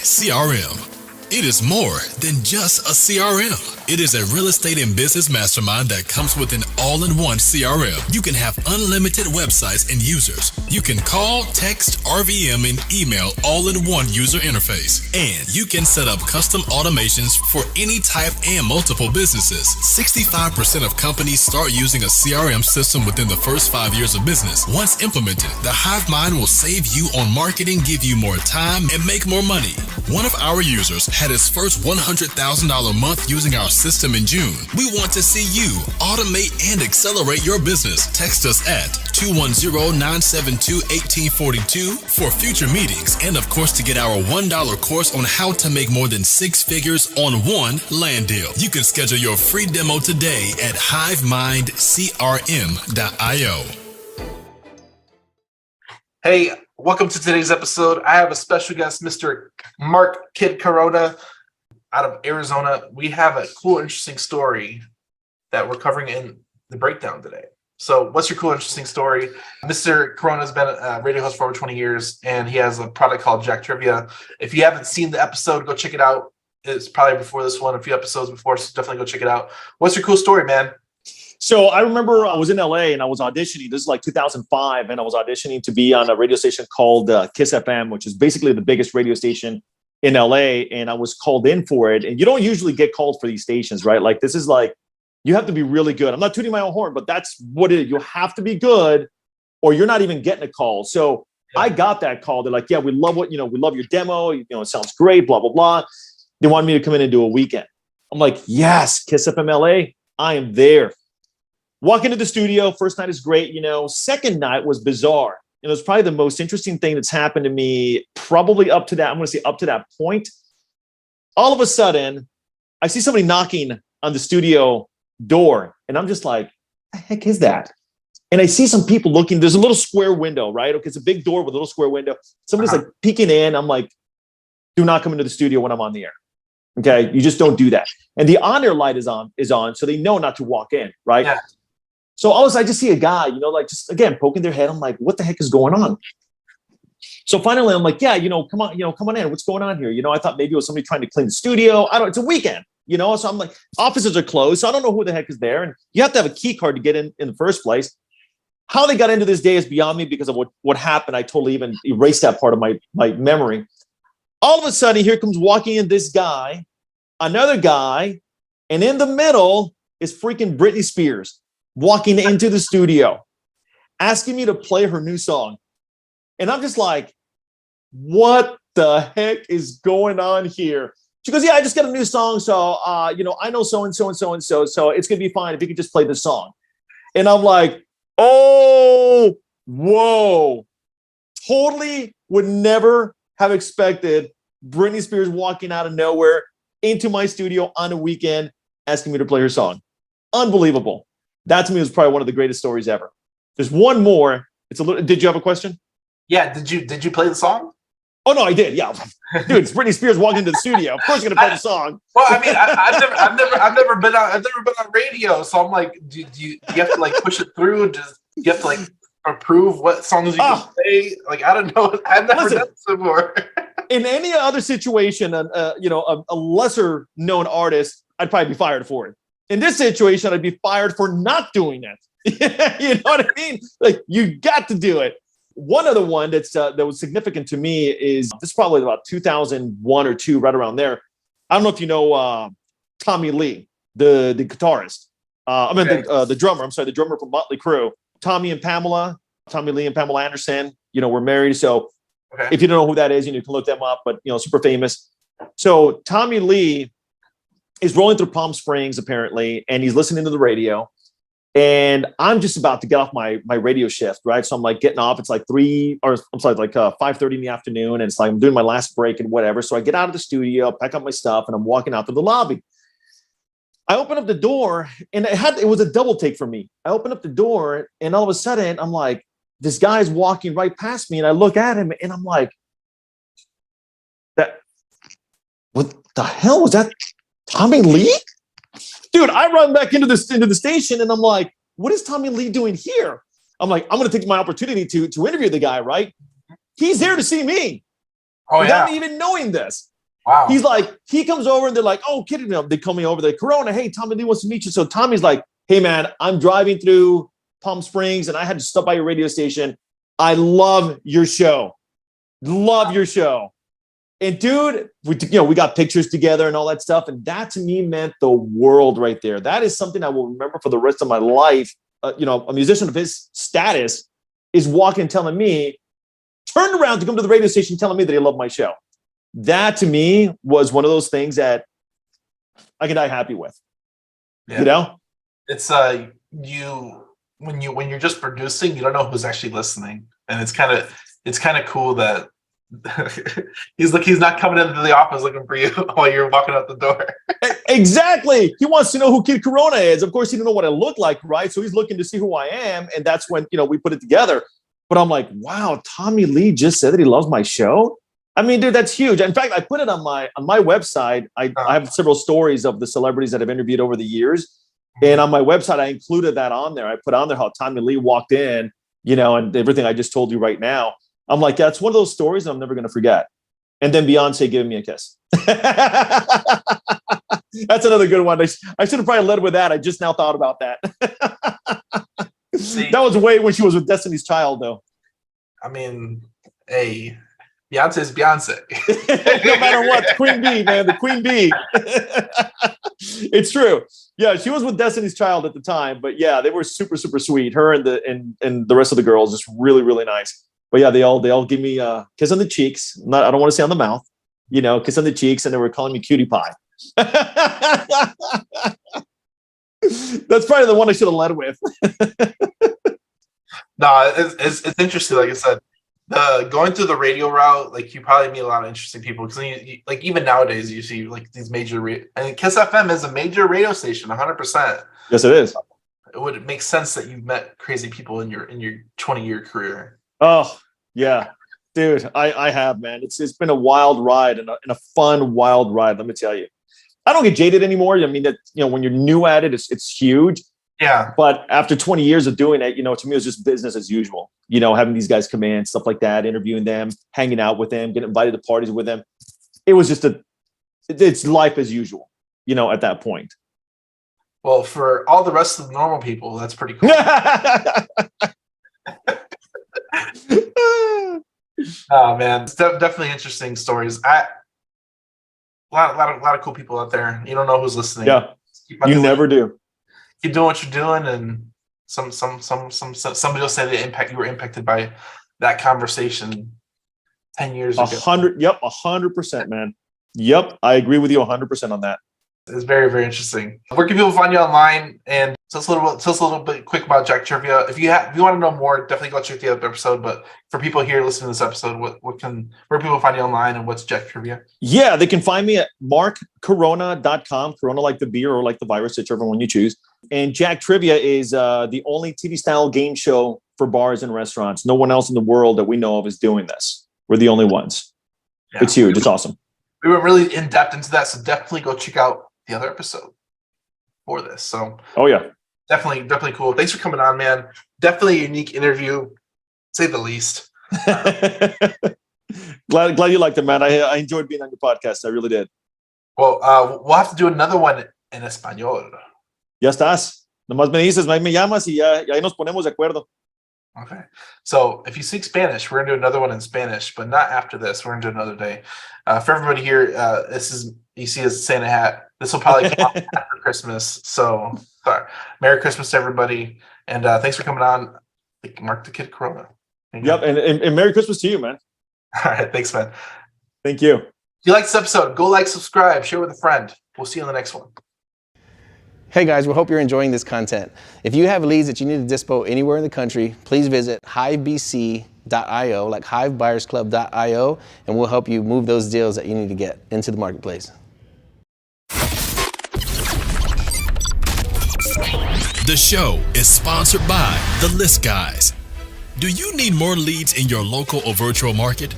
CRM. It is more than just a CRM. It is a real estate and business mastermind that comes with an all-in-one CRM. You can have unlimited websites and users. You can call, text, RVM, and email all in one user interface. And you can set up custom automations for any type and multiple businesses. 65% of companies start using a CRM system within the first 5 years of business. Once implemented, the Hive Mind will save you on marketing, give you more time, and make more money. One of our users had his first $100,000 month using our system in June. We want to see you automate and accelerate your business. Text us at 210-972-1842 for future meetings, and of course to get our $1 course on how to make more than 6 figures on one land deal. You can schedule your free demo today at hivemindcrm.io. Hey, welcome to today's episode. I have a special guest, Mr. Mark Kid Corona out of Arizona. We have a cool, interesting story that we're covering in the breakdown today. So what's your cool, interesting story? Mr. Corona has been a radio host for over 20 years, and he has a product called Jack Trivia. If you haven't seen the episode, go check it out. It's probably before this one, a few episodes before, so definitely go check it out. What's your cool story, man? So I remember I was in LA and I was auditioning. This is like 2005, and I was auditioning to be on a radio station called Kiss FM, which is basically the biggest radio station in LA. And I was called in for it. And you don't usually get called for these stations, right? Like this is like, you have to be really good. I'm not tooting my own horn, but that's what it is. You have to be good or you're not even getting a call. So I got that call. They're like, yeah, we love we love your demo. It sounds great, blah, blah, blah. They wanted me to come in and do a weekend. I'm like, yes, Kiss FM LA, I am there. Walk into the studio. First night is great. Second night was bizarre. It was probably the most interesting thing that's happened to me probably up to that. I'm going to say up to that point. All of a sudden, I see somebody knocking on the studio door. And I'm just like, the heck is that? And I see some people looking. There's a little square window, right? Okay, it's a big door with a little square window. Somebody's like peeking in. I'm like, do not come into the studio when I'm on the air. Okay, you just don't do that. And the on-air light is on, so they know not to walk in, right? Yeah. So I just see a guy, just again poking their head. I'm like, what the heck is going on? So finally, I'm like, yeah, come on in. What's going on here? I thought maybe it was somebody trying to clean the studio. It's a weekend, So I'm like, offices are closed, so I don't know who the heck is there. And you have to have a key card to get in the first place. How they got into this day is beyond me because of what happened. I totally even erased that part of my memory. All of a sudden, here comes walking in this guy, another guy, and in the middle is freaking Brittany Spears walking into the studio, asking me to play her new song. And I'm just like, what the heck is going on here? She goes, yeah, I just got a new song. So, I know so-and-so and so-and-so. So it's going to be fine if you could just play the song. And I'm like, oh, whoa. Totally would never have expected Britney Spears walking out of nowhere into my studio on a weekend, asking me to play her song. Unbelievable. That to me was probably one of the greatest stories ever. There's one more. Did you have a question? Yeah. Did you play the song? Oh no, I did. Yeah, dude, it's Britney Spears walking into the studio. Of course, you're gonna play the song. Well, I mean, I've never been on radio, so I'm like, do you have to like push it through? Do you have to like approve what songs you can play? Like, I don't know. I've never done this before. In any other situation, a lesser known artist, I'd probably be fired for it. In this situation, I'd be fired for not doing it. You know what I mean? Like, you got to do it. One other one that was significant to me is this is probably about 2001 or 2, right around there. I don't know if you know Tommy Lee, the guitarist. The drummer. I'm sorry, the drummer from Motley Crue. Tommy Lee and Pamela Anderson. Were married. So if you don't know who that is, you can look them up. But super famous. So Tommy Lee is rolling through Palm Springs apparently, and he's listening to the radio. And I'm just about to get off my radio shift, right? So I'm like getting off. It's like 5:30 in the afternoon, and it's like I'm doing my last break and whatever. So I get out of the studio, pack up my stuff, and I'm walking out to the lobby. I open up the door, and it was a double take for me. I open up the door, and all of a sudden, I'm like, this guy's walking right past me, and I look at him, and I'm like, what the hell was that? Tommy Lee? Dude, I run back into the station and I'm like, what is Tommy Lee doing here? I'm like, I'm going to take my opportunity to interview the guy, right? He's there to see me. Without me even knowing this. Wow. He's like, he comes over and they're like, oh, kid, they call me over. They're like, Corona, hey, Tommy Lee wants to meet you. So Tommy's like, hey, man, I'm driving through Palm Springs and I had to stop by your radio station. I love your show. Love your show. And dude, we got pictures together and all that stuff. And that to me meant the world right there. That is something I will remember for the rest of my life. A musician of his status is walking and telling me, turned around to come to the radio station telling me that he loved my show. That to me was one of those things that I can die happy with. Yeah. It's when you're just producing, you don't know who's actually listening. And it's kind of cool that he's not coming into the office looking for you while you're walking out the door. Exactly. He wants to know who Kid Corona is. Of course, he didn't know what I look like, right? So he's looking to see who I am. And that's when, we put it together. But I'm like, wow, Tommy Lee just said that he loves my show. I mean, dude, that's huge. In fact, I put it on my website. I have several stories of the celebrities that I've interviewed over the years. And on my website, I included that on there. I put on there how Tommy Lee walked in, and everything I just told you right now. I'm like, that's one of those stories that I'm never going to forget. And then Beyonce giving me a kiss. That's another good one. I should have probably led with that. I just now thought about that. That was way when she was with Destiny's Child, though. I mean, hey, Beyonce is Beyonce. No matter what, the Queen Bee, man, the Queen Bee. It's true. Yeah, she was with Destiny's Child at the time, but yeah, they were super, super sweet. Her and the rest of the girls, just really, really nice. But yeah, they all give me a kiss on the cheeks. I don't want to say on the mouth, kiss on the cheeks, and they were calling me cutie pie. That's probably the one I should have led with. No, it's interesting. Like I said, going through the radio route, like you probably meet a lot of interesting people because like even nowadays you see like these major. And Kiss FM is a major radio station, 100%. Yes, it is. It would make sense that you've met crazy people in your 20-year career. Oh yeah, dude, I have, man. It's been a wild ride and a fun wild ride. Let me tell you, I don't get jaded anymore. I mean that when you're new at it, it's huge. Yeah. But after 20 years of doing it, to me, it was just business as usual. Having these guys come in, stuff like that, interviewing them, hanging out with them, getting invited to parties with them. It was just it's life as usual, at that point. Well, for all the rest of the normal people, that's pretty cool. Oh man, it's definitely interesting stories. A lot of cool people out there. You don't know who's listening. Yeah, you never do. Keep doing what you're doing, and somebody will say you were impacted by that conversation 10 years ago. 100%, man. Yep, I agree with you 100% on that. It's very, very interesting. Where can people find you online? And tell us a little bit quick about Jack Trivia. If you want to know more, definitely go check the other episode. But for people here listening to this episode, where can people find you online and what's Jack Trivia? Yeah, they can find me at markcorona.com, Corona like the beer or like the virus, whichever one you choose. And Jack Trivia is the only TV style game show for bars and restaurants. No one else in the world that we know of is doing this. We're the only ones. Yeah. It's huge. It's awesome. We went really in depth into that, so definitely go check out the other episode for this. So, oh yeah, definitely cool. Thanks for coming on, man. Definitely a unique interview, say the least. glad you liked it, man. I enjoyed being on your podcast. I really did. Well, we'll have to do another one in español. Ya estás. Nomás me dices, me llamas y ahí nos ponemos de acuerdo. Okay. So if you speak Spanish, we're going to do another one in Spanish, but not after this. We're going to do another day. For everybody here, you see this Santa hat. This will probably come out after Christmas. So sorry. Merry Christmas to everybody. And thanks for coming on. Mark the Kid Corona. Yep. And Merry Christmas to you, man. All right. Thanks, man. Thank you. If you like this episode, go like, subscribe, share with a friend. We'll see you on the next one. Hey guys, we hope you're enjoying this content. If you have leads that you need to dispo anywhere in the country, please visit hivebc.io, like hivebuyersclub.io, and we'll help you move those deals that you need to get into the marketplace. The show is sponsored by The List Guys. Do you need more leads in your local or virtual market?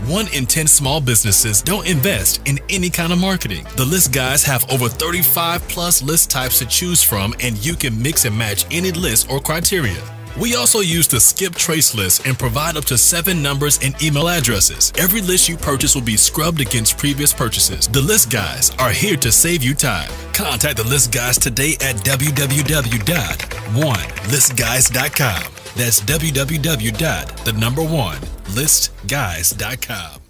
1 in 10 small businesses don't invest in any kind of marketing. The List Guys have over 35 plus list types to choose from, and you can mix and match any list or criteria. We also use the skip trace list and provide up to 7 numbers and email addresses. Every list you purchase will be scrubbed against previous purchases. The List Guys are here to save you time. Contact the List Guys today at www.onelistguys.com. That's www.1listguys.com.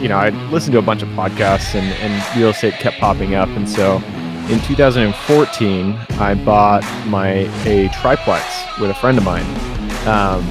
I listened to a bunch of podcasts and real estate kept popping up. And so in 2014, I bought a triplex with a friend of mine. And